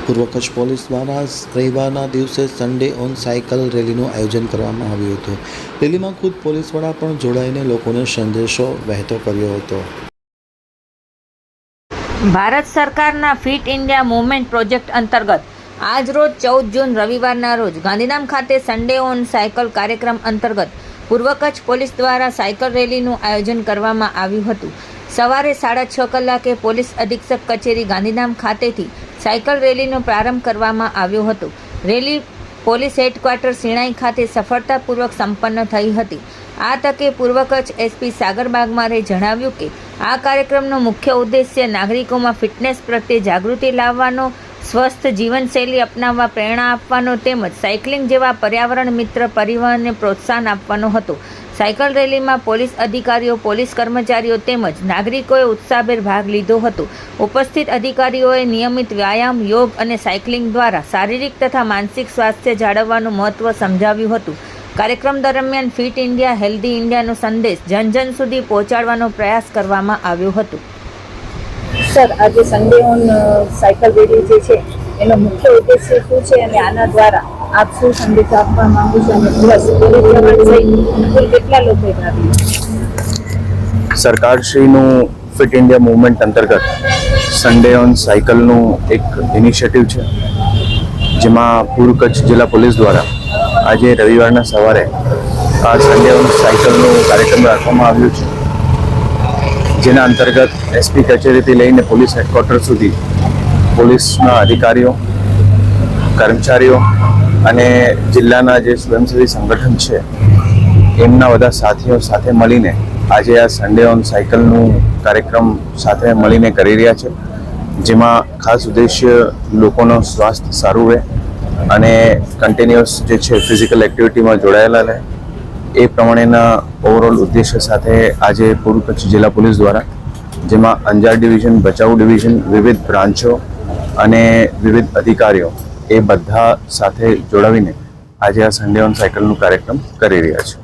પૂર્વ કચ્છ પોલીસ દ્વારા રવિવારના દિવસે સન્ડે ઓન સાયકલ રેલીનું આયોજન કરવામાં આવ્યું હતું। રેલીમાં ખુદ પોલીસ વડા પણ જોડાઈને લોકોને સંદેશો વહેતો કર્યો હતો। ભારત સરકારના ફિટ ઇન્ડિયા મૂવમેન્ટ પ્રોજેક્ટ અંતર્ગત આજ રોજ 14 જૂન રવિવારના રોજ ગાંધીધામ ખાતે સન્ડે ઓન સાયકલ કાર્યક્રમ અંતર્ગત પૂર્વ કચ્છ પોલીસ દ્વારા સાયકલ રેલીનું આયોજન કરવામાં આવ્યું હતું। સવારે 6:30 કલાકે પોલીસ અધિક્ષક કચેરી ગાંધીધામ ખાતેથી સાયકલ રેલીનો પ્રારંભ કરવામાં આવ્યો હતો। રેલી પોલીસ હેડક્વાર્ટર સિણાઈ ખાતે સફળતાપૂર્વક સંપન્ન થઈ હતી। આ તકે પૂર્વ કચ્છ એસપી સાગર બાગમારે જણાવ્યું કે આ કાર્યક્રમનો મુખ્ય ઉદ્દેશ્ય નાગરિકોમાં ફિટનેસ પ્રત્યે જાગૃતિ લાવવાનો, સ્વસ્થ જીવનશૈલી અપનાવવા પ્રેરણા આપવાનો તેમજ સાયકલિંગ જેવા પર્યાવરણ મિત્ર પરિવહનને પ્રોત્સાહન આપવાનો હતો। સાયકલ રેલીમાં પોલીસ અધિકારીઓ, પોલીસ કર્મચારીઓ તેમજ નાગરિકોએ ઉત્સાહભેર ભાગ લીધો હતો। ઉપસ્થિત અધિકારીઓએ નિયમિત વ્યાયામ, યોગ અને સાયકલિંગ દ્વારા શારીરિક તથા માનસિક સ્વાસ્થ્ય જાળવવાનું મહત્ત્વ સમજાવ્યું હતું। કાર્યક્રમ દરમિયાન ફિટ ઇન્ડિયા, હેલ્ધી ઇન્ડિયાનો સંદેશ જન સુધી પહોંચાડવાનો પ્રયાસ કરવામાં આવ્યો હતો। સર, આજે સન્ડે ઓન સાયકલ રેલી જે છે એનો મુખ્ય ઉદ્દેશ્ય શું છે અને આના દ્વારા આપ શું સંદેશ આપવા માંગો છો અને પ્લસ પોલીસ જવાન સહિત કુલ કેટલા લોકોએ ભાગ લીધો? સરકારશ્રીનું ફિટ ઇન્ડિયા મૂવમેન્ટ અંતર્ગત સન્ડે ઓન સાયકલનું એક ઇનિશિયેટિવ છે, જેમાં પૂર્વ કચ્છ જિલ્લા પોલીસ દ્વારા આજે રવિવારના સવારે આ સન્ડે ઓન સાયકલનું કાર્યક્રમ રાખવામાં આવ્યું છે, જેના અંતર્ગત એસપી કચેરીથી લઈને પોલીસ હેડક્વાર્ટર સુધી પોલીસના અધિકારીઓ, કર્મચારીઓ અને જિલ્લાના જે સ્વયંસેવી સંગઠન છે એમના બધા સાથીઓ સાથે મળીને આજે આ સન્ડે ઓન સાયકલનું કાર્યક્રમ સાથે મળીને કરી રહ્યા છે, જેમાં ખાસ ઉદ્દેશ્ય લોકોનું સ્વાસ્થ્ય સારું રહે અને કન્ટિન્યુઅસ જે છે ફિઝિકલ એક્ટિવિટીમાં જોડાયેલા રહે, એ પ્રમાણેના ઓવરઓલ ઉદ્દેશ્ય સાથે આજે પૂર્વ કચ્છ જિલ્લા પોલીસ દ્વારા, જેમાં અંજાર ડિવિઝન, ભચાઉ ડિવિઝન, વિવિધ બ્રાન્ચો અને વિવિધ અધિકારીઓ એ બધા સાથે જોડાવીને આજે આ સન્ડે ઓન સાયકલનું કાર્યક્રમ કરી રહ્યા છે।